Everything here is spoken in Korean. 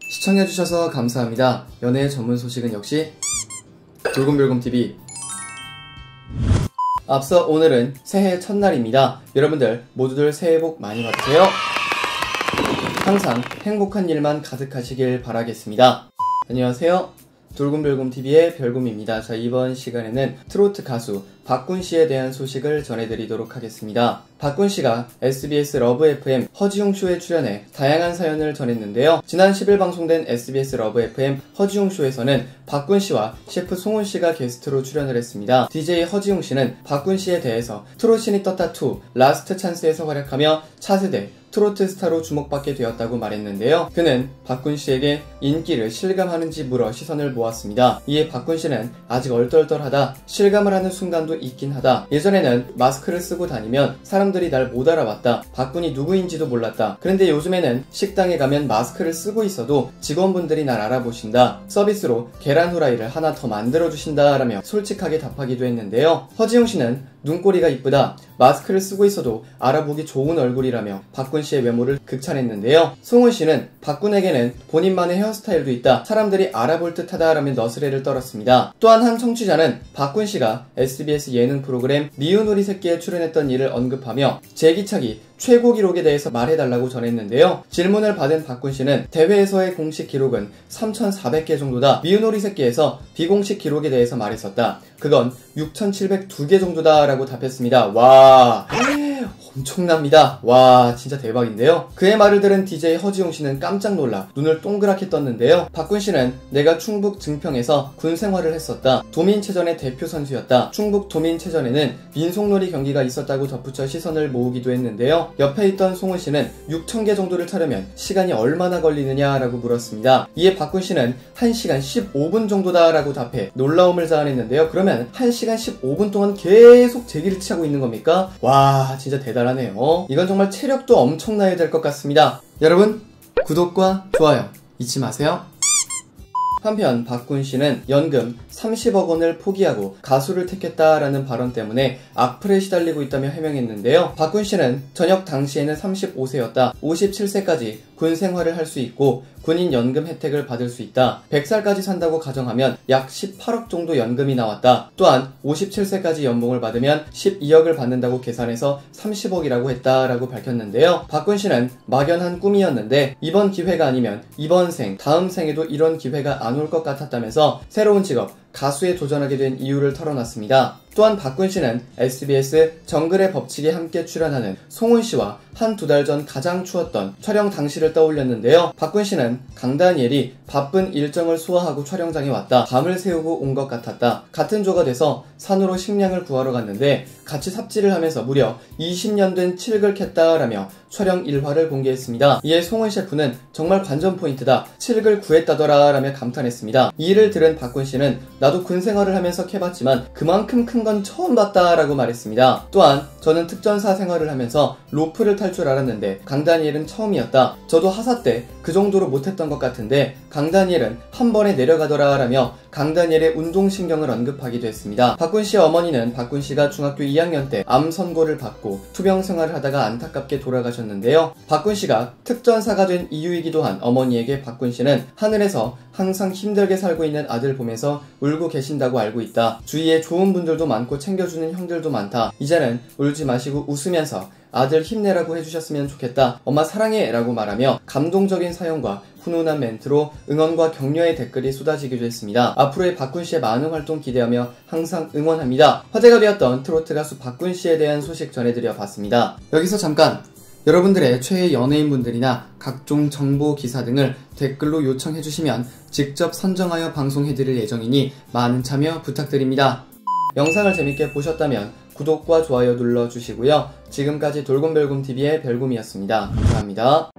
시청해주셔서 감사합니다. 연애 전문 소식은 역시 돌곰별곰TV. 앞서 오늘은 새해 첫날입니다. 여러분들 모두들 새해 복 많이 받으세요. 항상 행복한 일만 가득하시길 바라겠습니다. 안녕하세요. 돌곰별곰TV의 별곰입니다. 자, 이번 시간에는 트로트 가수 박군씨에 대한 소식을 전해드리도록 하겠습니다. 박군씨가 SBS 러브 FM 허지웅쇼에 출연해 다양한 사연을 전했는데요. 지난 10일 방송된 SBS 러브 FM 허지웅쇼에서는 박군씨와 셰프 송은씨가 게스트로 출연을 했습니다. DJ 허지웅씨는 박군씨에 대해서 트롯신이 떴다2 라스트 찬스에서 활약하며 차세대 트로트 스타로 주목받게 되었다고 말했는데요. 그는 박군씨에게 인기를 실감하는지 물어 시선을 모았습니다. 이에 박군씨는 아직 얼떨떨하다, 실감을 하는 순간도 있긴 하다, 예전에는 마스크를 쓰고 다니면 사람들이 날 못 알아봤다, 박군이 누구인지도 몰랐다, 그런데 요즘에는 식당에 가면 마스크를 쓰고 있어도 직원분들이 날 알아보신다, 서비스로 계란 후라이를 하나 더 만들어주신다 라며 솔직하게 답하기도 했는데요. 허지웅씨는 눈꼬리가 이쁘다, 마스크를 쓰고 있어도 알아보기 좋은 얼굴이라며 박군씨의 외모를 극찬했는데요. 송은씨는 박군에게는 본인만의 헤어스타일도 있다, 사람들이 알아볼 듯하다 라며 너스레를 떨었습니다. 또한 한 청취자는 박군씨가 SBS 예능 프로그램 미운 우리 새끼에 출연했던 일을 언급하며 제기차기 최고 기록에 대해서 말해달라고 전했는데요. 질문을 받은 박군씨는 대회에서의 공식 기록은 3,400개 정도다, 미운 우리 새끼에서 비공식 기록에 대해서 말했었다, 그건 6,702개 정도다 라고 답했습니다. 와, 엄청납니다. 와, 진짜 대박인데요. 그의 말을 들은 DJ 허지웅씨는 깜짝 놀라 눈을 동그랗게 떴는데요. 박군씨는 내가 충북 증평에서 군 생활을 했었다, 도민체전의 대표 선수였다, 충북 도민체전에는 민속놀이 경기가 있었다고 덧붙여 시선을 모으기도 했는데요. 옆에 있던 송은씨는 6,000개 정도를 차려면 시간이 얼마나 걸리느냐라고 물었습니다. 이에 박군씨는 1시간 15분 정도다 라고 답해 놀라움을 자아냈는데요. 그러면 1시간 15분 동안 계속 제기를 차고 있는 겁니까? 와, 진짜 대단하네요. 이건 정말 체력도 엄청나야 될 것 같습니다. 여러분, 구독과 좋아요 잊지 마세요. 한편 박군씨는 연금 30억 원을 포기하고 가수를 택했다라는 발언 때문에 악플에 시달리고 있다며 해명했는데요. 박군씨는 전역 당시에는 35세였다. 57세까지 군 생활을 할 수 있고 군인 연금 혜택을 받을 수 있다. 100살까지 산다고 가정하면 약 18억 정도 연금이 나왔다. 또한 57세까지 연봉을 받으면 12억을 받는다고 계산해서 30억이라고 했다라고 밝혔는데요. 박군씨는 막연한 꿈이었는데 이번 기회가 아니면 이번 생, 다음 생에도 이런 기회가 안 올 것 같았다면서 새로운 직업, 가수에 도전하게 된 이유를 털어놨습니다. 또한 박군씨는 SBS 정글의 법칙에 함께 출연하는 송은씨와 한 두 달 전 가장 추웠던 촬영 당시를 떠올렸는데요. 박군씨는 강다니엘이 바쁜 일정을 소화하고 촬영장에 왔다, 밤을 새우고 온 것 같았다, 같은 조가 돼서 산으로 식량을 구하러 갔는데 같이 삽질을 하면서 무려 20년 된 칠글 캤다라며 촬영 일화를 공개했습니다. 이에 송은 셰프는 정말 관전 포인트다, 칠글 구했다더라 라며 감탄했습니다. 이 일을 들은 박군씨는 나도 군 생활을 하면서 캐봤지만 그만큼 큰 건 처음 봤다 라고 말했습니다. 또한 저는 특전사 생활을 하면서 로프를 탈 줄 알았는데 강다니엘은 처음이었다, 저도 하사 때 그 정도로 못했던 것 같은데 강다니엘은 한 번에 내려가더라 라며 강다니엘의 운동신경을 언급하기도 했습니다. 박군씨의 어머니는 박군씨가 중학교 2학년 때 암 선고를 받고 투병 생활을 하다가 안타깝게 돌아가셨는데요. 박군씨가 특전사가 된 이유이기도 한 어머니에게 박군씨는 하늘에서 항상 힘들게 살고 있는 아들 보면서 울고 계신다고 알고 있다, 주위에 좋은 분들도 많고 챙겨주는 형들도 많다, 이제는 울지 마시고 웃으면서 아들 힘내라고 해주셨으면 좋겠다, 엄마 사랑해 라고 말하며 감동적인 사연과 훈훈한 멘트로 응원과 격려의 댓글이 쏟아지기도 했습니다. 앞으로의 박군씨의 많은 활동 기대하며 항상 응원합니다. 화제가 되었던 트로트 가수 박군씨에 대한 소식 전해드려 봤습니다. 여기서 잠깐, 여러분들의 최애 연예인분들이나 각종 정보 기사 등을 댓글로 요청해주시면 직접 선정하여 방송해드릴 예정이니 많은 참여 부탁드립니다. 영상을 재밌게 보셨다면 구독과 좋아요 눌러주시고요. 지금까지 돌곰별곰TV의 별곰이었습니다. 감사합니다.